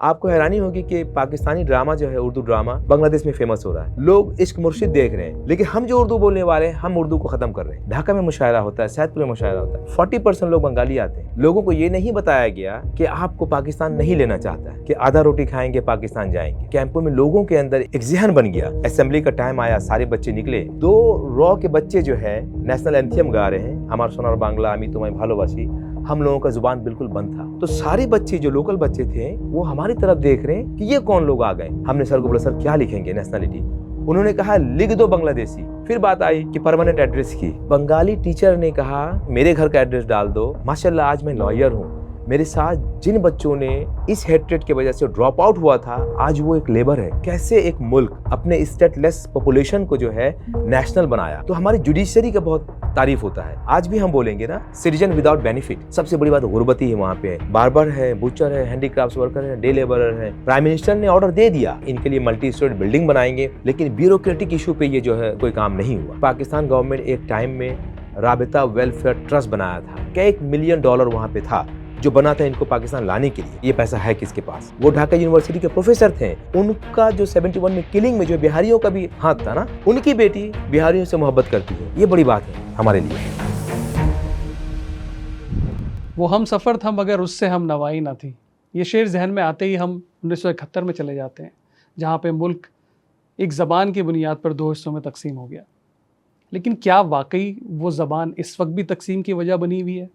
आपको हैरानी होगी कि पाकिस्तानी ड्रामा जो है, उर्दू ड्रामा बांग्लादेश में फेमस हो रहा है। लोग इश्क मुर्शिद देख रहे हैं, लेकिन हम जो उर्दू बोलने वाले हैं, हम उर्दू को खत्म कर रहे हैं। ढाका में मुशायरा होता है, सैदपुर में मुशायरा होता है, 40% लोग बंगाली आते हैं। लोगों को ये नहीं बताया गया कि आपको पाकिस्तान नहीं लेना चाहता है, कि आधा रोटी खाएंगे पाकिस्तान जाएंगे। कैंपों में लोगों के अंदर एक जहन बन गया। असेंबली का टाइम आया, सारे बच्चे निकले, 2 रॉ के बच्चे जो है नेशनल एंथम गा रहे हैं, हमार सोनार बांग्ला आमी तुम्हें भालोबासी। हम लोगों का जुबान बिल्कुल बंद था। तो सारे बच्चे जो लोकल बच्चे थे वो हमारी तरफ देख रहे हैं कि ये कौन लोग आ गए। हमने सर को बोला, सर क्या लिखेंगे नेशनलिटी? उन्होंने कहा लिख दो बांग्लादेशी। फिर बात आई कि परमानेंट एड्रेस की। बंगाली टीचर ने कहा मेरे घर का एड्रेस डाल दो। माशाल्लाह आज मैं लॉयर हूँ। मेरे साथ जिन बच्चों ने इस हेट्रेड की वजह से ड्रॉप आउट हुआ था, आज वो एक लेबर है। कैसे एक मुल्क अपने स्टेटलेस पॉपुलेशन को जो है नेशनल बनाया। तो हमारी जुडिशरी का बहुत तारीफ होता है। आज भी हम बोलेंगे ना, सिटीजन विदाउट बेनिफिट। सबसे बड़ी बात गुर्बती है वहाँ पे। बार्बर है, बुचर है, हैंडीक्राफ्ट वर्कर है, डे लेबरर है। प्राइम मिनिस्टर ने ऑर्डर दे दिया इनके लिए मल्टी स्टोरी बिल्डिंग बनाएंगे, लेकिन ब्यूरोक्रेटिक इशू पे ये जो है कोई काम नहीं हुआ। पाकिस्तान गवर्नमेंट एक टाइम में राबिता वेलफेयर ट्रस्ट बनाया था, क्या $1 मिलियन वहाँ पे था जो बना था इनको पाकिस्तान लाने के लिए। ये पैसा है किसके पास? वो ढाका यूनिवर्सिटी के प्रोफेसर थे। उनका जो 71 में किलिंग में जो बिहारियों का भी हाथ था ना, उनकी बेटी बिहारियों से मोहब्बत करती है। ये बड़ी बात है हमारे लिए। वो हम सफ़र था मगर उससे हम नवाई ना थी। ये शेर जहन में आते ही हम 1971 में चले जाते हैं, जहाँ पे मुल्क एक ज़बान की बुनियाद पर 2 हिस्सों में तकसीम हो गया। लेकिन क्या वाकई वो ज़बान इस वक्त भी तकसीम की वजह बनी हुई है,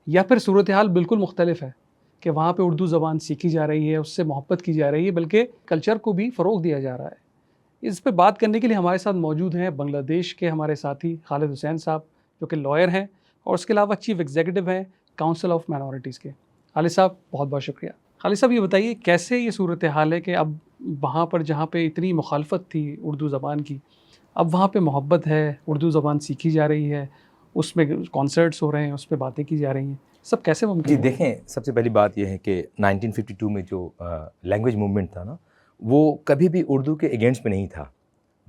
या फिर सूरत हाल बिल्कुल मुख्तलिफ है कि वहाँ पे उर्दू ज़बान सीखी जा रही है, उससे मोहब्बत की जा रही है, बल्कि कल्चर को भी फ़रोग़ दिया जा रहा है? इस पे बात करने के लिए हमारे साथ मौजूद हैं बांग्लादेश के हमारे साथी खालिद हुसैन साहब, जो कि लॉयर हैं और उसके अलावा चीफ़ एग्जीक्यूटिव हैं काउंसिल ऑफ माइनॉरिटीज़ के। खालिद साहब बहुत बहुत शुक्रिया। खालिद साहब ये बताइए कैसे ये सूरत हाल है कि अब वहाँ पर जहाँ पे इतनी मुखालफत थी उर्दू ज़बान की, अब वहाँ पे मोहब्बत है, उर्दू ज़बान सीखी जा रही है, उसमें कॉन्सर्ट्स हो रहे हैं, उस पर बातें की जा रही हैं, सब कैसे मुमकिन? जी देखें, सबसे पहली बात यह है कि 1952 में जो लैंग्वेज मूवमेंट था ना, वो कभी भी उर्दू के अगेंस्ट में नहीं था,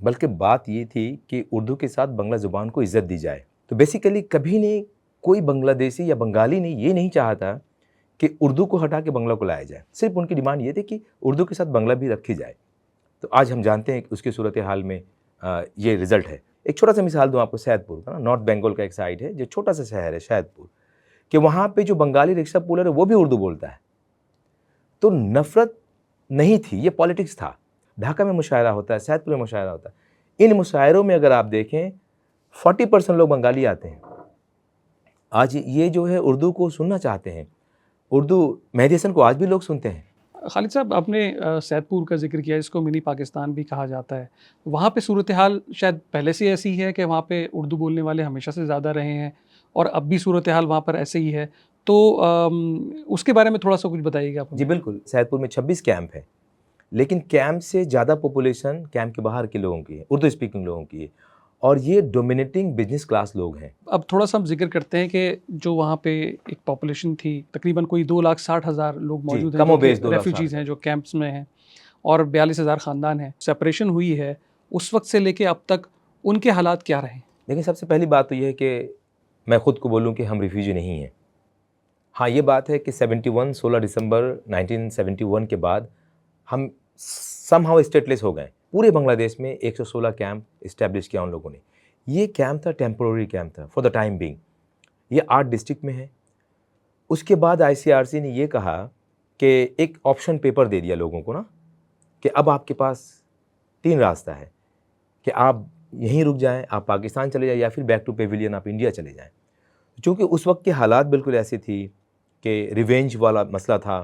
बल्कि बात ये थी कि उर्दू के साथ बांग्ला ज़ुबान को इज़्ज़त दी जाए। तो बेसिकली कभी ने कोई बांग्लादेशी या बंगाली ने ये नहीं चाहा था कि उर्दू को हटा के बांग्ला को लाया जाए। सिर्फ उनकी डिमांड ये थी कि उर्दू के साथ बांग्ला भी रखी जाए। तो आज हम जानते हैं कि उसकी सूरत हाल में ये रिज़ल्ट है। एक छोटा सा मिसाल दूँ आपको सैदपुर का ना, नॉर्थ बंगाल का एक साइड है जो छोटा सा शहर है सैदपुर, कि वहाँ पे जो बंगाली रिक्शा पुलर है वो भी उर्दू बोलता है। तो नफ़रत नहीं थी, ये पॉलिटिक्स था। ढाका में मुशायरा होता है, सैदपुर में मुशायरा होता है। इन मुशायरों में अगर आप देखें 40% लोग बंगाली आते हैं। आज ये जो है उर्दू को सुनना चाहते हैं। उर्दू मेहदी हसन को आज भी लोग सुनते हैं। खालिद साहब आपने सैदपुर का जिक्र किया, इसको मिनी पाकिस्तान भी कहा जाता है। वहाँ पे सूरत हाल शायद पहले से ऐसी है कि वहाँ पे उर्दू बोलने वाले हमेशा से ज़्यादा रहे हैं और अब भी सूरत हाल वहाँ पर ऐसे ही है। तो उसके बारे में थोड़ा सा कुछ बताइएगा आप। जी बिल्कुल, सैदपुर में 26 कैंप है, लेकिन कैंप से ज़्यादा पॉपुलेशन कैंप के बाहर के लोगों की है, उर्दू स्पीकिंग लोगों की है, और ये डोमिनेटिंग बिजनेस क्लास लोग हैं। अब थोड़ा सा हम जिक्र करते हैं कि जो वहाँ पे एक पॉपुलेशन थी, तकरीबन कोई 2,60,000 लोग मौजूद हैं, रेफ्यूजीज़ हैं जो कैंप्स में हैं, और 42,000 ख़ानदान हैं। सेपरेशन हुई है, उस वक्त से लेके अब तक उनके हालात क्या रहे? देखिए, सबसे पहली बात तो ये है कि मैं ख़ुद को बोलूँ कि हम रिफ्यूजी नहीं हैं। हाँ, ये बात है कि 16 दिसंबर 1971 के बाद हम समहाउ स्टेटलेस हो गए। पूरे बांग्लादेश में 116 कैंप इस्टेब्लिश किया उन लोगों ने। ये कैंप था, टेम्पोररी कैंप था फॉर द टाइम बीइंग। ये 8 डिस्ट्रिक्ट में है। उसके बाद ICRC ने ये कहा कि एक ऑप्शन पेपर दे दिया लोगों को ना, कि अब आपके पास 3 रास्ता है कि आप यहीं रुक जाएं, आप पाकिस्तान चले जाएं, या फिर बैक टू पेविलियन आप इंडिया चले जाएं। चूँकि उस वक्त के हालात बिल्कुल ऐसी थी कि रिवेंज वाला मसला था,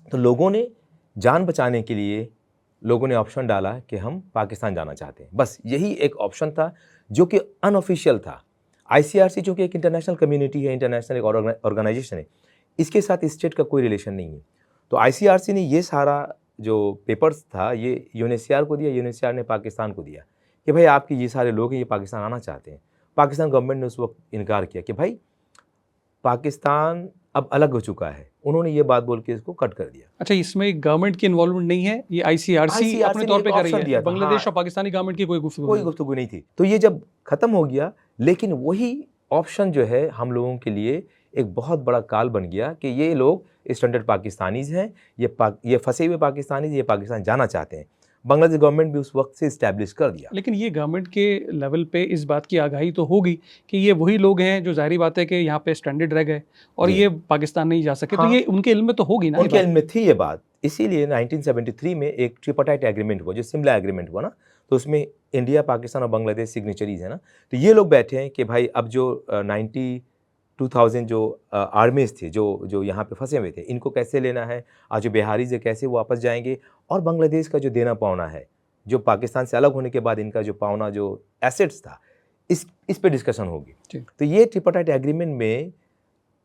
तो लोगों ने जान बचाने के लिए लोगों ने ऑप्शन डाला कि हम पाकिस्तान जाना चाहते हैं। बस यही एक ऑप्शन था जो कि अनऑफिशियल था। ICRC चूँकि एक इंटरनेशनल कम्युनिटी है, इंटरनेशनल एक ऑर्गेनाइजेशन है, इसके साथ स्टेट का कोई रिलेशन नहीं है। तो ICRC ने ये सारा जो पेपर्स था ये UNHCR को दिया, UNHCR ने पाकिस्तान को दिया कि भाई आपके ये सारे लोग हैं, ये पाकिस्तान आना चाहते हैं। पाकिस्तान गवर्नमेंट ने उस वक्त इनकार किया कि भाई पाकिस्तान अब अलग हो चुका है। उन्होंने ये बात बोल के इसको कट कर दिया। अच्छा, इसमें गवर्नमेंट की इन्वॉल्वमेंट नहीं है, ये ICRC अपने तौर पे कर रही है। बांग्लादेश और पाकिस्तानी गवर्नमेंट की कोई गुफ्तगू नहीं थी। तो ये जब खत्म हो गया, लेकिन वही ऑप्शन जो है हम लोगों के लिए एक बहुत बड़ा काल बन गया कि ये लोग स्टैंडर्ड पाकिस्तानीज हैं, ये फंसे हुए पाकिस्तानीज, ये पाकिस्तान जाना चाहते हैं। बांग्लादेश गवर्नमेंट भी उस वक्त से इस्टेब्लिश कर दिया। लेकिन ये गवर्नमेंट के लेवल पे इस बात की आगाही तो होगी कि ये वही लोग हैं जो ज़ाहिर बात है कि यहाँ पे स्ट्रैंडेड रह गए और जी। ये पाकिस्तान नहीं जा सके, तो हाँ। ये उनके इल्म में तो होगी ना ये उनके बात। इल्म में थी ये बात, इसीलिए 1973 में एक ट्रिपार्टाइट एग्रीमेंट हुआ, जो सिमला एग्रीमेंट हुआ ना, तो उसमें इंडिया, पाकिस्तान और बांग्लादेश सिग्नेचरीज है ना, तो ये लोग बैठे हैं कि भाई अब जो 2000 जो आर्मीज थे जो यहाँ पे फंसे हुए थे, इनको कैसे लेना है, आज जो बिहारीज है कैसे वो वापस जाएंगे, और बांग्लादेश का जो देना पावना है, जो पाकिस्तान से अलग होने के बाद इनका जो पावना, जो एसेट्स था, इस पे डिस्कशन होगी। तो ये ट्रिपार्टाइट एग्रीमेंट में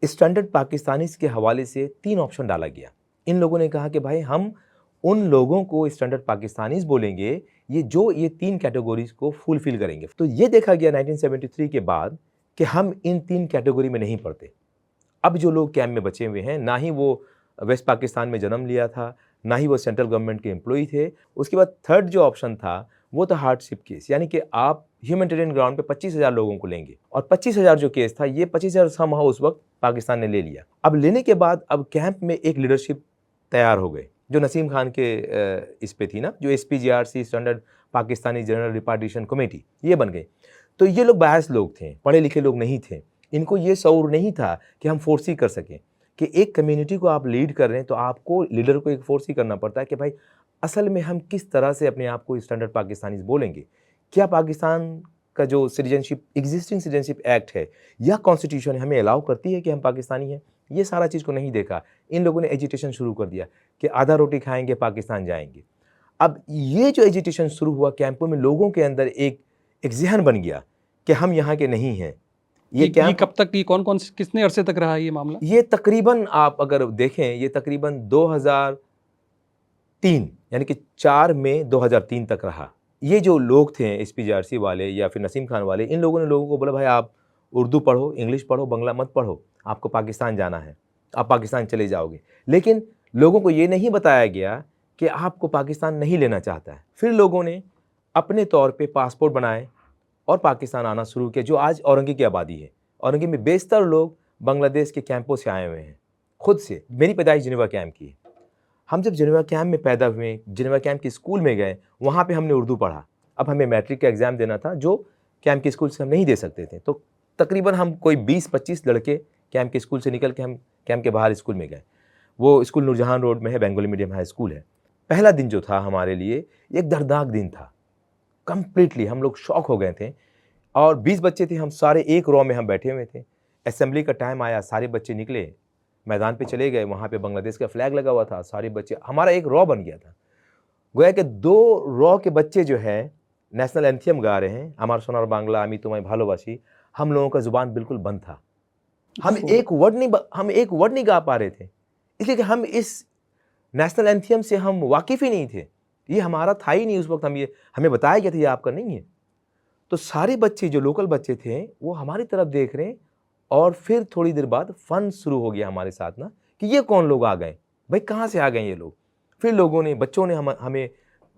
स्टैंडर्ड पाकिस्तानीज के हवाले से 3 ऑप्शन डाला गया। इन लोगों ने कहा कि भाई हम उन लोगों को स्टैंडर्ड पाकिस्तानीज बोलेंगे ये 3 कैटेगरीज को फुलफिल करेंगे। तो ये देखा गया 1973 के बाद कि हम इन 3 कैटेगरी में नहीं पड़ते। अब जो लोग कैंप में बचे हुए हैं, ना ही वो वेस्ट पाकिस्तान में जन्म लिया था, ना ही वो सेंट्रल गवर्नमेंट के एम्प्लॉई थे। उसके बाद थर्ड जो ऑप्शन था वो था हार्डशिप केस, यानी कि आप ह्यूमैनिटेरियन ग्राउंड पे 25,000 लोगों को लेंगे, और 25,000 जो केस था, ये 25,000 समहाउ उस वक्त पाकिस्तान ने ले लिया। अब लेने के बाद अब कैंप में एक लीडरशिप तैयार हो गए, जो नसीम खान के इस पे थी ना, जो SPGRC standard Pakistani general repartition committee, ये बन गई। तो ये लोग बायस लोग थे, पढ़े लिखे लोग नहीं थे, इनको ये शऊर नहीं था कि हम फोर्स ही कर सकें कि एक कम्युनिटी को आप लीड कर रहे हैं तो आपको, लीडर को एक फोर्स ही करना पड़ता है कि भाई असल में हम किस तरह से अपने आप को स्टैंडर्ड पाकिस्तानीज बोलेंगे। क्या पाकिस्तान का जो सिटीजनशिप, एग्जिस्टिंग सिटीजनशिप एक्ट है या कॉन्स्टिट्यूशन है, हमें अलाउ करती है कि हम पाकिस्तानी हैं? ये सारा चीज़ को नहीं देखा। इन लोगों ने एजिटेशन शुरू कर दिया कि आधा रोटी खाएंगे पाकिस्तान जाएंगे। अब ये जो एजिटेशन शुरू हुआ कैंपों में, लोगों के अंदर एक ज़हन बन गया कि हम यहाँ के नहीं हैं। ये कब तक, ये कौन कितने अरसे तक रहा ये मामला? ये तकरीबन आप अगर देखें, ये तकरीबन 2003 यानी कि 4 मई 2003 तक रहा। ये जो लोग थे SPGRC वाले या फिर नसीम खान वाले, इन लोगों ने लोगों को बोला भाई आप उर्दू पढ़ो, इंग्लिश पढ़ो, बंगला मत पढ़ो, आपको पाकिस्तान जाना है, आप पाकिस्तान चले जाओगे। लेकिन लोगों को ये नहीं बताया गया कि आपको पाकिस्तान नहीं लेना चाहता है। फिर लोगों ने अपने तौर पे पासपोर्ट बनाए और पाकिस्तान आना शुरू किया, जो आज औरंगी की आबादी है। औरंगी में बेशतर लोग बांग्लादेश के कैंपों से आए हुए हैं। खुद से मेरी पैदाइश जिनेवा कैंप की है। हम जब जिनेवा कैंप में पैदा हुए, जिनेवा कैंप के स्कूल में गए, वहाँ पे हमने उर्दू पढ़ा। अब हमें मैट्रिक का एग्ज़ाम देना था, जो कैंप के स्कूल से हम नहीं दे सकते थे। तो तकरीबन हम कोई 20-25 लड़के कैंप के स्कूल से निकल के हम कैंप के बाहर स्कूल में गए। वो स्कूल नूरजहान रोड में है, बंगाली मीडियम हाई स्कूल है। पहला दिन जो था हमारे लिए एक दर्दनाक दिन था। कंप्लीटली हम लोग शॉक हो गए थे। और 20 बच्चे थे, हम सारे एक रो में हम बैठे हुए थे। असेंबली का टाइम आया, सारे बच्चे निकले, मैदान पे चले गए। वहाँ पे बांग्लादेश का फ्लैग लगा हुआ था, सारे बच्चे, हमारा एक रॉ बन गया था। गोया कि 2 रॉ के बच्चे जो है नेशनल एंथम गा रहे हैं, हमारा सोनार बांग्ला आमी तुम्हें भालोबासी। हम लोगों का जुबान बिल्कुल बंद था। हम एक वर्ड नहीं गा पा रहे थे, इसलिए कि हम इस नेशनल एंथम से हम वाकिफ़ ही नहीं थे। ये हमारा था ही नहीं उस वक्त। हमें बताया गया था ये आपका नहीं है। तो सारे बच्चे जो लोकल बच्चे थे वो हमारी तरफ देख रहे हैं, और फिर थोड़ी देर बाद फन शुरू हो गया हमारे साथ ना, कि ये कौन लोग आ गए, भाई कहाँ से आ गए ये लोग। फिर बच्चों ने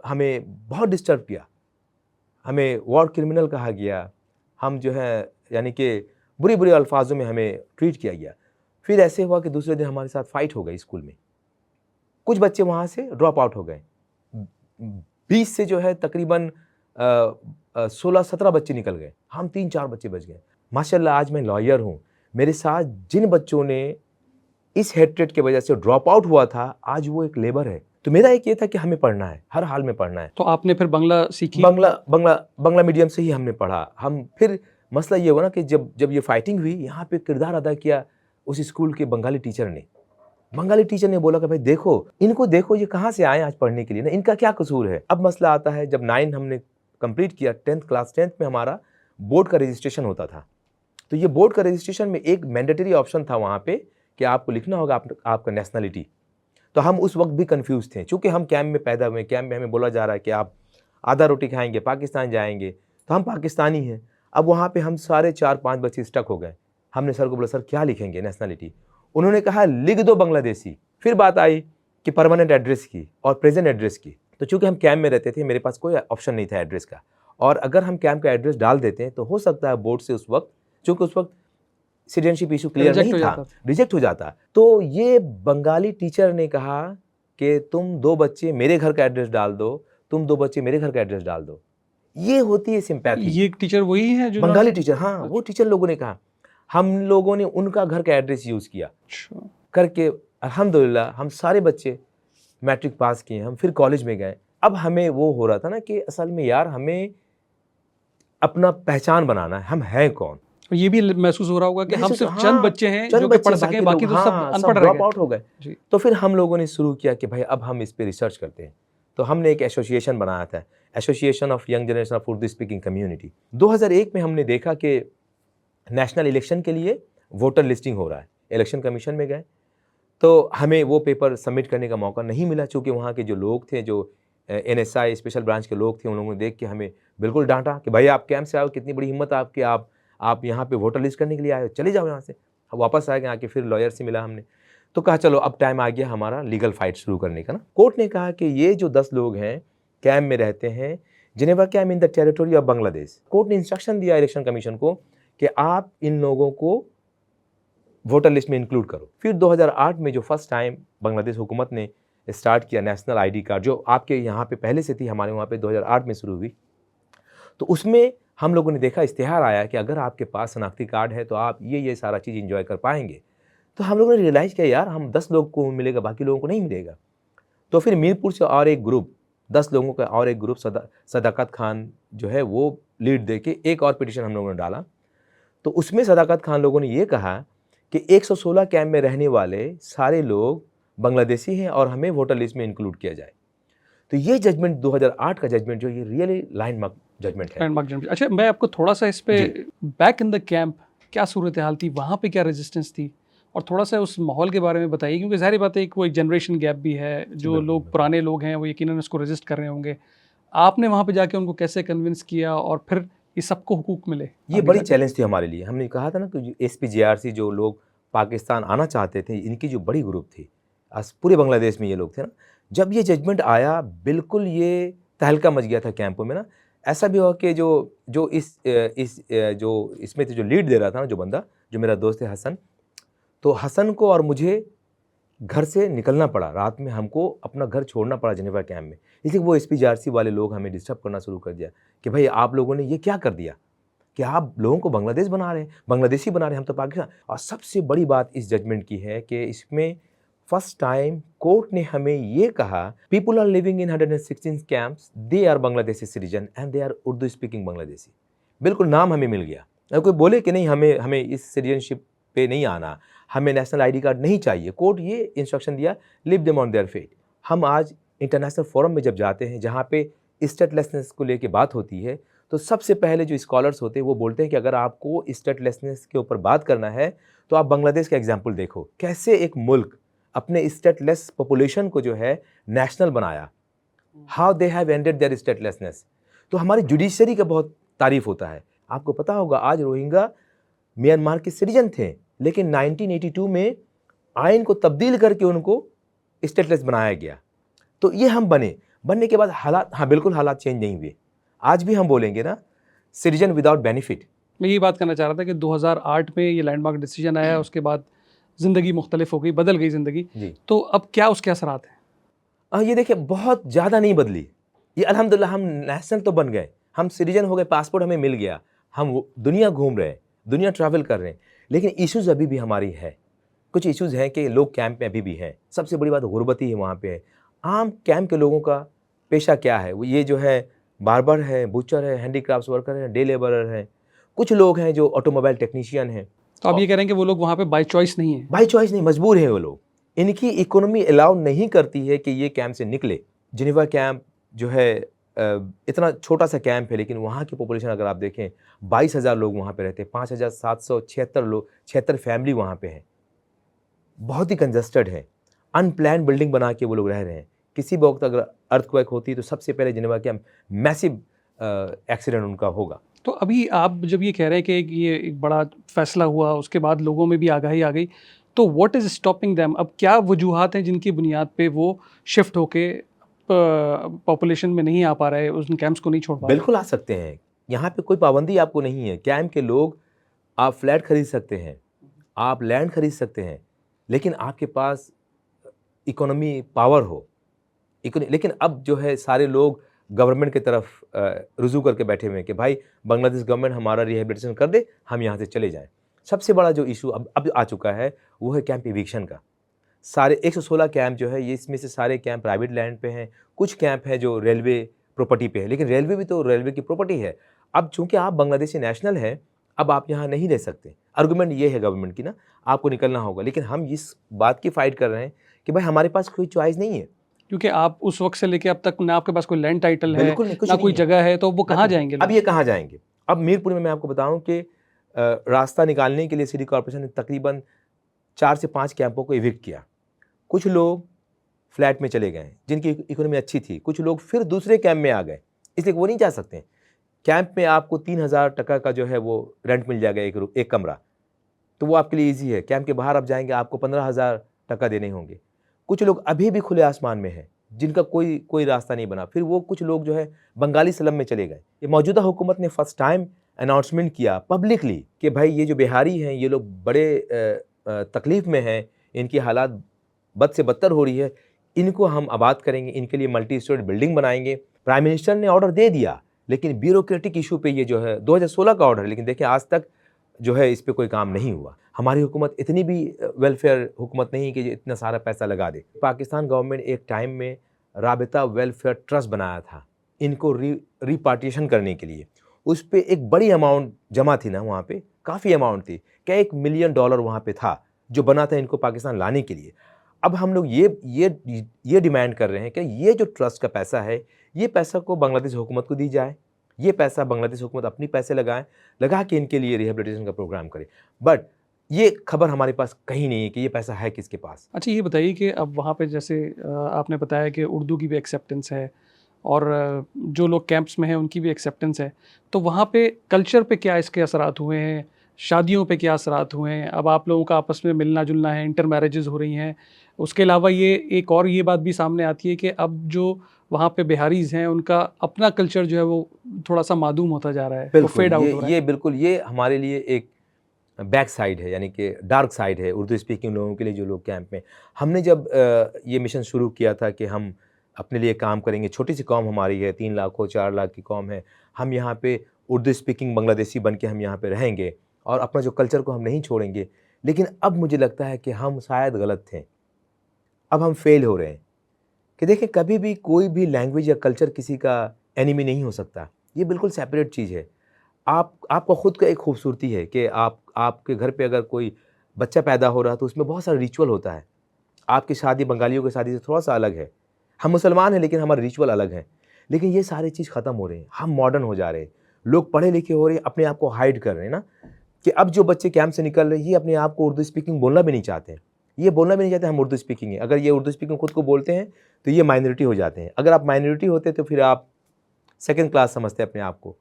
हमें बहुत डिस्टर्ब किया, हमें वॉर क्रिमिनल कहा गया, हम जो है यानी कि बुरी बुरी अल्फाजों में हमें ट्रीट किया गया। फिर ऐसे हुआ कि दूसरे दिन हमारे साथ फाइट हो गई स्कूल में। कुछ बच्चे वहाँ से ड्रॉप आउट हो गए। 20 से जो है तकरीबन 16-17 बच्चे निकल गए, हम 3-4 बच्चे बच गए। माशाल्लाह आज मैं लॉयर हूँ। मेरे साथ जिन बच्चों ने इस हेट्रेड की वजह से ड्रॉप आउट हुआ था, आज वो एक लेबर है। तो मेरा एक ये था कि हमें पढ़ना है, हर हाल में पढ़ना है। तो आपने फिर बांग्ला सीखी? बांग्ला मीडियम से ही हमने पढ़ा। हम फिर मसला ये हुआ ना कि जब ये फाइटिंग हुई, यहाँ पे किरदार अदा किया उस स्कूल के बंगाली टीचर ने। बंगाली टीचर ने बोला कि भाई देखो, इनको देखो, ये कहाँ से आए आज पढ़ने के लिए ना, इनका क्या कसूर है। अब मसला आता है जब 9 हमने कंप्लीट किया, 10th क्लास 10th में हमारा बोर्ड का रजिस्ट्रेशन होता था। तो ये बोर्ड का रजिस्ट्रेशन में एक मैंडेटरी ऑप्शन था वहाँ पे कि आपको लिखना होगा आपका नेशनलिटी। तो हम उस वक्त भी कंफ्यूज थे, चूँकि हम कैंप में पैदा हुए, कैंप में हमें बोला जा रहा है कि आप आधा रोटी खाएंगे पाकिस्तान जाएंगे, तो हम पाकिस्तानी हैं। अब वहाँ पे हम सारे 4-5 बच्चे स्टक हो गए। हमने सर को बोला सर क्या लिखेंगे नेशनलिटी। उन्होंने कहा लिख दो बांग्लादेशी। फिर बात आई कि परमानेंट एड्रेस की और प्रेजेंट एड्रेस की। तो चूँकि हम कैंप में रहते थे, मेरे पास कोई ऑप्शन नहीं था एड्रेस का, और अगर हम कैंप का एड्रेस डाल देते हैं तो हो सकता है बोर्ड से उस वक्त, चूँकि उस वक्त सिटीजनशिप इशू क्लियर Reject नहीं हो था, जाता रिजेक्ट हो जाता। तो ये बंगाली टीचर ने कहा कि तुम 2 बच्चे मेरे घर का एड्रेस डाल दो, तुम 2 बच्चे मेरे घर का एड्रेस डाल दो। ये होती है सिंपैथी। ये टीचर वही है जो बंगाली टीचर, हाँ, वो टीचर लोगों ने कहा। हम लोगों ने उनका घर का एड्रेस यूज़ किया अच्छा, करके अल्हम्दुलिल्लाह हम सारे बच्चे मैट्रिक पास किए, हम फिर कॉलेज में गए। अब हमें वो हो रहा था ना कि असल में यार हमें अपना पहचान बनाना है, हम हैं कौन? और ये भी महसूस हो रहा होगा कि हम सिर्फ चंद हाँ, बच्चे हैं चंद जो कि बच्चे, पढ़ सकें, बाकी लोग तो सब हाँ, अनपढ़ रह ड्रॉप गए। आउट हो गए। जी, तो फिर हम लोगों ने शुरू किया कि भाई अब हम इस पे रिसर्च करते हैं। तो हमने एक एसोसिएशन बनाया था, association of young generation of Urdu speaking community. 2001 में हमने देखा कि नेशनल इलेक्शन के लिए वोटर लिस्टिंग हो रहा है, इलेक्शन कमीशन में गए, तो हमें वो पेपर सबमिट करने का मौका नहीं मिला, चूँकि वहाँ के जो लोग थे, जो एनएसआई स्पेशल ब्रांच के लोग थे, उन लोगों ने देख के हमें बिल्कुल डांटा कि भाई आप कैंप से आए हो, कितनी बड़ी हिम्मत है आपकी, आप यहाँ पे वोटर लिस्ट करने के लिए आए हो, चले जाओ यहाँ से। अब वापस आ गए, आके फिर लॉयर से मिला हमने, तो कहा चलो अब टाइम आ गया हमारा लीगल फाइट शुरू करने का ना। कोर्ट ने कहा कि ये जो 10 लोग हैं कैंप में रहते हैं, Geneva camp in the territory of Bangladesh. Court ने इंस्ट्रक्शन दिया इलेक्शन कमीशन को कि आप इन लोगों को वोटर लिस्ट में इंक्लूड करो। फिर 2008 में जो फर्स्ट टाइम बांग्लादेश हुकूमत ने स्टार्ट किया नेशनल आईडी कार्ड, जो आपके यहाँ पे पहले से थी, हमारे वहाँ पे 2008 में शुरू हुई, तो उसमें हम लोगों ने देखा, इश्तिहार आया कि अगर आपके पास शनाख्ती कार्ड है तो आप ये सारा चीज़ इंजॉय कर पाएंगे। तो हम लोगों ने रियलाइज़ किया यार हम 10 लोग को मिलेगा, बाकी लोगों को नहीं मिलेगा। तो फिर मीरपुर से और एक ग्रुप, 10 लोगों का और एक ग्रुप, सदाकत खान जो है वो लीड दे के एक और पिटिशन हम लोगों ने डाला। तो उसमें सदाकत खान लोगों ने ये कहा कि 116 कैंप में रहने वाले सारे लोग बांग्लादेशी हैं और हमें वोटर लिस्ट में इंक्लूड किया जाए। तो ये जजमेंट 2008 का जजमेंट जो ये रियली लैंडमार्क जजमेंट है। Landmark judgement. अच्छा, मैं आपको थोड़ा सा इस पे जी। बैक इन द कैंप क्या सूरत हाल थी, वहाँ पे क्या रेजिस्टेंस थी, और थोड़ा सा उस माहौल के बारे में बताइए, क्योंकि ज़ाहिर बात है कि वो एक जनरेशन गैप भी है, जो बिल्कुल, लोग पुराने लोग हैं वो यकीनन उसको रेजिस्ट कर रहे होंगे। आपने वहाँ पे जाके उनको कैसे कन्विंस किया और फिर ये सबको हुकूक मिले? ये आगे बड़ी जाके। चैलेंज थी हमारे लिए। हमने कहा था ना कि एसपीजेआरसी जो लोग पाकिस्तान आना चाहते थे, इनकी जो बड़ी ग्रुप थी, पूरे बांग्लादेश में ये लोग थे ना, जब ये जजमेंट आया बिल्कुल ये तहलका मच गया था कैंपों में ना। ऐसा भी हुआ कि जो इसमें जो लीड दे रहा था ना, जो बंदा, जो मेरा दोस्त है हसन, तो हसन को और मुझे घर से निकलना पड़ा, रात में हमको अपना घर छोड़ना पड़ा जिनेवा कैंप में, इसलिए वो एसपीजेआरसी वाले लोग हमें डिस्टर्ब करना शुरू कर दिया कि भाई आप लोगों ने ये क्या कर दिया कि आप लोगों को बांग्लादेश बना रहे हैं, बांग्लादेशी बना रहे हैं, हम तो पाकिस्तान। और सबसे बड़ी बात इस जजमेंट की है कि इसमें फर्स्ट टाइम कोर्ट ने हमें ये कहा, people are living in 116 camps, they are Bangladeshi citizen and they are Urdu speaking Bangladeshi. बिल्कुल नाम हमें मिल गया। अगर कोई बोले कि नहीं हमें इस सिटीजनशिप पे नहीं आना, हमें नेशनल आईडी कार्ड नहीं चाहिए, कोर्ट ये इंस्ट्रक्शन दिया, leave them on their fate. हम आज इंटरनेशनल फोरम में जब जाते हैं, जहाँ पे स्टेटलेसनेस को लेके बात होती है, तो सबसे पहले जो स्कॉलर्स होते हैं वो बोलते हैं कि अगर आपको स्टेटलेसनेस के ऊपर बात करना है तो आप बांग्लादेश का एग्जाम्पल देखो, कैसे एक मुल्क अपने स्टेटलेस पॉपुलेशन को जो है नेशनल बनाया, how they have ended their statelessness. तो हमारी जुडिशरी का बहुत तारीफ होता है। आपको पता होगा आज रोहिंग्या म्यांमार के सिटीजन थे, लेकिन 1982 में आइन को तब्दील करके उनको स्टेटलेस बनाया गया। तो ये हम बनने के बाद हालात, हाँ बिल्कुल हालात चेंज नहीं हुए। आज भी हम बोलेंगे ना, सिटीजन विदाउट बेनिफिट। मैं ये बात करना चाह रहा था कि 2008 में ये लैंडमार्क डिसीजन आया, उसके बाद ज़िंदगी मुख्तलिफ हो गई, बदल गई ज़िंदगी। जी। तो अब क्या उसके असरात हैं? ये देखिए बहुत ज़्यादा नहीं बदली। ये अल्हम्दुलिल्लाह हम नेशनल तो बन गए, हम सिटीजन हो गए, पासपोर्ट हमें मिल गया, हम दुनिया घूम रहे हैं, दुनिया ट्रैवल कर रहे हैं, लेकिन इश्यूज़ अभी भी हमारी है। कुछ इश्यूज़ हैं कि लोग कैंप में अभी भी हैं। सबसे बड़ी बात गुर्बत ही वहाँ पे है। आम कैंप के लोगों का पेशा क्या है, वो ये जो है बार्बर है, बुचर है, हैंडीक्राफ्ट्स वर्कर है, डे लेबरर हैं, कुछ लोग हैं जो ऑटोमोबाइल टेक्नीशियन हैं। तो आप ये कह रहे हैं कि वो लोग वहाँ पे बाय चॉइस नहीं है? बाई चॉइस नहीं, मजबूर हैं वो लोग। इनकी इकोनॉमी अलाउ नहीं करती है कि ये कैंप से निकले। जिनेवा कैंप जो है इतना छोटा सा कैंप है, लेकिन वहाँ की पॉपुलेशन अगर आप देखें 22,000 लोग वहाँ पे रहते हैं, 5,776 लोग, 76 फैमिली वहाँ पे हैं। बहुत ही कंजस्टेड है, अनप्लान बिल्डिंग बना के वो लोग रह रहे हैं। किसी भी वक्त अगर अर्थक्वेक होती है तो सबसे पहले जिनेवा कैंप मैसिव एक्सीडेंट उनका होगा। तो अभी आप जब ये कह रहे हैं कि ये एक बड़ा फैसला हुआ, उसके बाद लोगों में भी आगाही आ गई, तो व्हाट इज़ स्टॉपिंग देम? अब क्या वजूहात हैं जिनकी बुनियाद पे वो शिफ्ट होके पॉपुलेशन में नहीं आ पा रहे, उन कैंप्स को नहीं छोड़ पा रहे? बिल्कुल आ सकते हैं, यहाँ पे कोई पाबंदी आपको नहीं है। कैंप के लोग आप फ्लैट खरीद सकते हैं, आप लैंड खरीद सकते हैं, लेकिन आपके पास इकोनॉमी पावर हो। लेकिन अब जो है सारे लोग गवर्नमेंट की तरफ रुजू करके बैठे हुए हैं कि भाई बांग्लादेश गवर्नमेंट हमारा रिहेबिलिटेशन कर दे, हम यहाँ से चले जाएं। सबसे बड़ा जो इशू अब आ चुका है वो है कैंप इविक्शन का। सारे 116 कैंप जो है, ये इसमें से सारे कैंप प्राइवेट लैंड पे हैं, कुछ कैंप है जो रेलवे प्रॉपर्टी पे है, लेकिन रेलवे भी तो रेलवे की प्रॉपर्टी है। अब चूंकि आप बांग्लादेशी नेशनल हैं, अब आप यहाँ नहीं रह सकते। आर्गूमेंट ये है गवर्नमेंट की ना, आपको निकलना होगा। लेकिन हम इस बात की फाइट कर रहे हैं कि भाई हमारे पास कोई चॉइस नहीं है। क्योंकि आप उस वक्त से लेके अब तक ना आपके पास कोई लैंड टाइटल है, बिल्कुल नहीं, कुछ ना नहीं कोई है। जगह है, तो वो कहाँ जाएंगे अब लोग? ये कहाँ जाएंगे? अब मीरपुर में मैं आपको बताऊं कि रास्ता निकालने के लिए सिटी कॉर्पोरेशन ने तकरीबन 4 से 5 कैंपों को इविक्ट किया। कुछ लोग फ्लैट में चले गए जिनकी इकोनॉमी अच्छी थी, कुछ लोग फिर दूसरे कैंप में आ गए, इसलिए वो नहीं जा सकते। कैंप में आपको 3000 टका का जो है वो रेंट मिल जाएगा एक कमरा, तो वो आपके लिए ईजी है। कैंप के बाहर आप जाएंगे, आपको 15,000 टका देने होंगे। कुछ लोग अभी भी खुले आसमान में हैं, जिनका कोई रास्ता नहीं बना। फिर वो कुछ लोग जो है बंगाली स्लम में चले गए। ये मौजूदा हुकूमत ने फर्स्ट टाइम अनाउंसमेंट किया पब्लिकली कि भाई ये जो बिहारी हैं, ये लोग बड़े तकलीफ में हैं, इनकी हालात बद से बदतर हो रही है, इनको हम आबाद करेंगे, इनके लिए मल्टी स्टोरी बिल्डिंग बनाएंगे। प्राइम मिनिस्टर ने ऑर्डर दे दिया, लेकिन ब्यूरोक्रेटिक इशू पे ये जो है 2016 का ऑर्डर है, लेकिन देखिए आज तक जो है इस पे कोई काम नहीं हुआ। हमारी हुकूमत इतनी भी वेलफेयर हुकूमत नहीं कि इतना सारा पैसा लगा दे। पाकिस्तान गवर्नमेंट एक टाइम में राबिता वेलफेयर ट्रस्ट बनाया था इनको रिपार्टीशन करने के लिए। उस पर एक बड़ी अमाउंट जमा थी ना, वहाँ पे काफ़ी अमाउंट थी, क्या $1 मिलियन वहाँ पे था जो बना था इनको पाकिस्तान लाने के लिए। अब हम लोग ये डिमांड कर रहे हैं कि ये जो ट्रस्ट का पैसा है, ये पैसा को बांग्लादेश हुकूमत को दी जाए। ये पैसा बांग्लादेश हुकूमत अपनी पैसे लगा के इनके लिए रिहेबिलिटेशन का प्रोग्राम करे। बट ये खबर हमारे पास कहीं नहीं है कि ये पैसा है किसके पास। अच्छा, ये बताइए कि अब वहाँ पे जैसे आपने बताया कि उर्दू की भी एक्सेप्टेंस है और जो लोग कैंप्स में हैं उनकी भी एक्सेप्टेंस है, तो वहाँ पे कल्चर पे क्या इसके असरात हुए हैं, शादियों पे क्या असरात हुए हैं? अब आप लोगों का आपस में मिलना जुलना है, इंटर मैरिजेस हो रही हैं। उसके अलावा ये एक और ये बात भी सामने आती है कि अब जो वहाँ पे बिहारीज़ हैं उनका अपना कल्चर जो है वो थोड़ा सा मादूम होता जा रहा है, वो फेड आउट हो रहा है। बिल्कुल ये हमारे लिए एक बैक साइड है, यानी कि डार्क साइड है उर्दू स्पीकिंग लोगों के लिए जो लोग कैंप में। हमने जब ये मिशन शुरू किया था कि हम अपने लिए काम करेंगे, छोटी सी कौम हमारी है, 3 लाख हो 4 लाख की कौम है, हम यहाँ पे उर्दू स्पीकिंग बांग्लादेशी बन के हम यहाँ पे रहेंगे और अपना जो कल्चर को हम नहीं छोड़ेंगे। लेकिन अब मुझे लगता है कि हम शायद गलत थे, अब हम फेल हो रहे हैं। कि देखिए कभी भी कोई भी लैंग्वेज या कल्चर किसी का एनिमी नहीं हो सकता, ये बिल्कुल सेपरेट चीज़ है। आपका खुद का एक खूबसूरती है कि आपके घर पे अगर कोई बच्चा पैदा हो रहा है तो उसमें बहुत सारा रिचुअल होता है। आपकी शादी बंगालियों की शादी से थोड़ा सा अलग है। हम मुसलमान हैं लेकिन हमारे रिचुअल अलग हैं। लेकिन ये सारी चीज़ ख़त्म हो रही हैं, हम मॉडर्न हो जा रहे हैं, लोग पढ़े लिखे हो रहे हैं, अपने आप को हाइड कर रहे हैं ना। कि अब जो बच्चे कैंप से निकल रहे हैं ये अपने आप को उर्दू स्पीकिंग बोलना भी नहीं चाहते हैं। ये बोलना भी नहीं चाहते हम उर्दू स्पीकिंग है। अगर ये उर्दू स्पीकिंग खुद को बोलते हैं तो ये माइनॉरिटी हो जाते हैं। अगर आप माइनॉरिटी होते तो फिर आप सेकंड क्लास समझते हैं अपने आप को।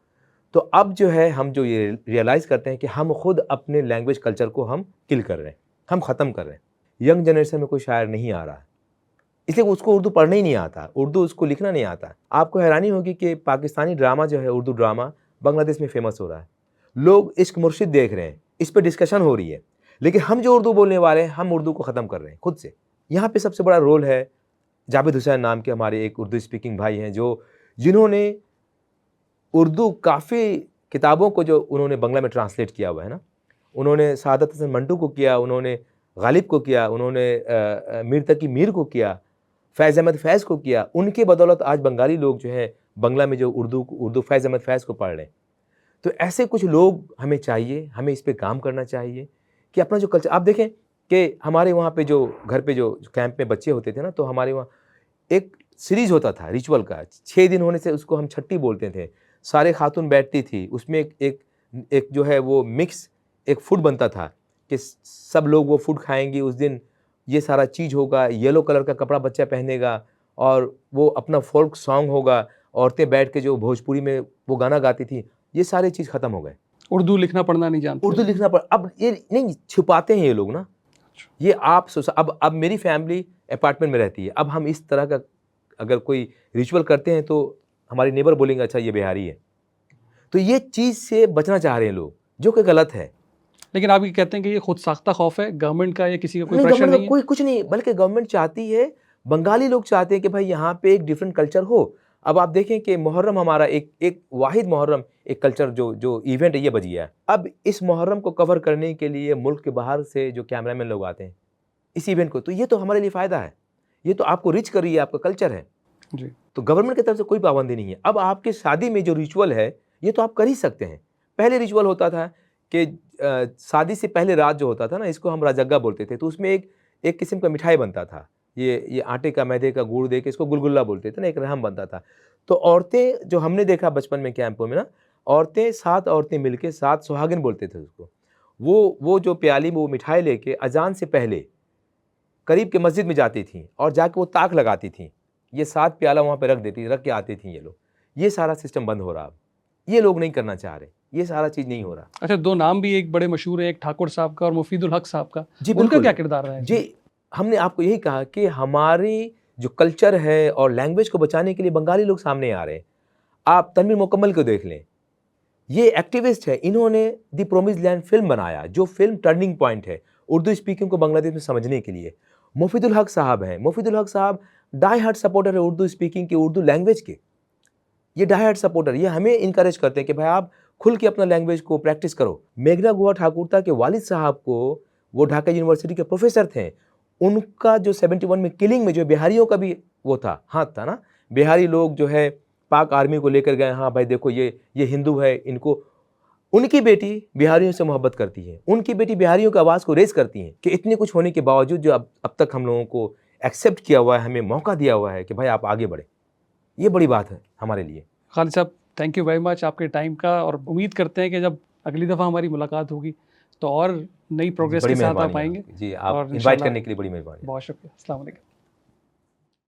तो अब जो है हम जो ये रियलाइज़ करते हैं कि हम खुद अपने लैंग्वेज कल्चर को हम किल कर रहे हैं, हम ख़त्म कर रहे हैं। यंग जनरेशन में कोई शायर नहीं आ रहा है, इसलिए उसको उर्दू पढ़ना ही नहीं आता, उर्दू उसको लिखना नहीं आता। आपको हैरानी होगी कि पाकिस्तानी ड्रामा जो है, उर्दू ड्रामा बांग्लादेश में फेमस हो रहा है। लोग इश्क मुर्शिद देख रहे हैं, इस पर डिस्कशन हो रही है, लेकिन हम जो उर्दू बोलने वाले हैं हम उर्दू को ख़त्म कर रहे हैं खुद से। यहाँ पे सबसे बड़ा रोल है जावेद हुसैन नाम के हमारे एक उर्दू स्पीकिंग भाई हैं जिन्होंने उर्दू काफ़ी किताबों को जो उन्होंने बंगला में ट्रांसलेट किया हुआ है ना। उन्होंने सादत हसन मंटू को किया, उन्होंने गालिब को किया, उन्होंने मीर तकी मीर को किया, फैज़ अहमद फैज़ को किया। उनके बदौलत आज बंगाली लोग जो है बंगला में जो उर्दू फैज़ अहमद फैज़ को पढ़ रहे हैं। तो ऐसे कुछ लोग हमें चाहिए, हमें इस पे काम करना चाहिए कि अपना जो कल्चर। आप देखें कि हमारे वहाँ पे जो घर पे जो कैंप में बच्चे होते थे ना, तो हमारे वहाँ एक सीरीज होता था रिचुअल का। 6 दिन होने से उसको हम छट्टी बोलते थे। सारे खातून बैठती थी, उसमें एक जो है वो मिक्स एक फूड बनता था कि सब लोग वो फूड खाएंगे उस दिन। ये सारा चीज़ होगा, येलो कलर का कपड़ा बच्चा पहनेगा और वो अपना फोल्क सॉन्ग होगा। औरतें बैठ के जो भोजपुरी में वो गाना गाती थी, ये सारी चीज़ ख़त्म हो गए। उर्दू लिखना पढ़ना नहीं जानते। उर्दू लिखना पड़ अब ये नहीं छुपाते हैं ये लोग ना। ये अब मेरी फैमिली अपार्टमेंट में रहती है। अब हम इस तरह का अगर कोई रिचुअल करते हैं तो हमारी नेबर बोलेंगे अच्छा ये बिहारी है। तो ये चीज़ से बचना चाह रहे हैं लोग, जो कि गलत है। लेकिन आप ये कहते हैं कि ये खुद साख्ता खौफ है गवर्नमेंट का, या किसी का कोई नहीं, प्रेशर गवर्नमेंट नहीं है? कोई कुछ नहीं, बल्कि गवर्नमेंट चाहती है, बंगाली लोग चाहते हैं कि भाई यहाँ पे एक डिफरेंट कल्चर हो। अब आप देखें कि मुहर्रम हमारा एक वाहिद मुहर्रम एक कल्चर जो इवेंट है, ये बजिया है। अब इस मुहर्रम को कवर करने के लिए मुल्क के बाहर से जो कैमरामैन लोग आते हैं इस इवेंट को, तो ये तो हमारे लिए फ़ायदा है, ये तो आपको रिच कर रही है, आपका कल्चर है। जी। तो गवर्नमेंट की तरफ से कोई पाबंदी नहीं है। अब आपके शादी में जो रिचुअल है ये तो आप कर ही सकते हैं। पहले रिचुअल होता था कि शादी से पहले रात जो होता था ना, इसको हम राजग्गा बोलते थे, तो उसमें एक किस्म का मिठाई बनता था, ये आटे का मैदे का गुड़ दे के इसको गुलगुल्ला बोलते थे ना, एक रहम बनता था। तो औरतें, जो हमने देखा बचपन में कैंपों में ना, औरतें 7 औरतें मिलके 7 सुहागिन बोलते थे उसको, वो जो प्याली में वो मिठाई लेके अजान से पहले करीब के मस्जिद में जाती थी और जाके वो ताक लगाती थी, ये 7 प्याला वहाँ पे रख के आती थी ये लोग। ये सारा सिस्टम बंद हो रहा, अब ये लोग नहीं करना चाह रहे, ये सारा चीज़ नहीं हो रहा। अच्छा, 2 नाम भी एक बड़े मशहूर हैं, एक ठाकुर साहब का और मुफीदुल हक साहब का। जी उनका बिल्कुल। क्या किरदार रहा है? जी, हमने आपको यही कहा कि हमारी जो कल्चर है और लैंग्वेज को बचाने के लिए बंगाली लोग सामने आ रहे हैं। आप तनवीर मुकम्मल को देख लें, ये एक्टिविस्ट है, इन्होंने द प्रोमिस्ड लैंड फिल्म बनाया, जो फिल्म टर्निंग पॉइंट है उर्दू स्पीकिंग को बांग्लादेश में समझने के लिए। मुफीदुल हक साहब हैं, मुफीदुल हक साहब डाई हार्ट सपोर्टर है उर्दू स्पीकिंग के, उर्दू लैंग्वेज के, ये डाई हार्ट सपोर्टर, ये हमें इनकरेज करते हैं कि भाई आप खुल के अपना लैंग्वेज को प्रैक्टिस करो। मेघना गुहा ठाकुरता के वालिद साहब को, वो ढाका यूनिवर्सिटी के प्रोफेसर थे, उनका जो 71 में किलिंग में जो बिहारियों का भी वो था, हाथ था ना, बिहारी लोग जो है पाक आर्मी को लेकर गए, हाँ भाई देखो ये हिंदू है, इनको, उनकी बेटी बिहारियों से मोहब्बत करती है, उनकी बेटी बिहारियों की आवाज़ को रेज करती है कि इतने कुछ होने के बावजूद जो अब तक हम लोगों को एक्सेप्ट किया हुआ है, हमें मौका दिया हुआ है कि भाई आप आगे बढ़े, ये बड़ी बात है हमारे लिए। खालिद साहब, थैंक यू वेरी मच आपके टाइम का, और उम्मीद करते हैं कि जब अगली दफ़ा हमारी मुलाकात होगी तो और नई प्रोग्रेस बड़ी के साथ मेहरबानी आप आएंगे। जी, और आप इनवाइट इंशाल्लाह करने के लिए बड़ी मेहरबानी। बहुत शुक्रिया। अस्सलाम वालेकुम।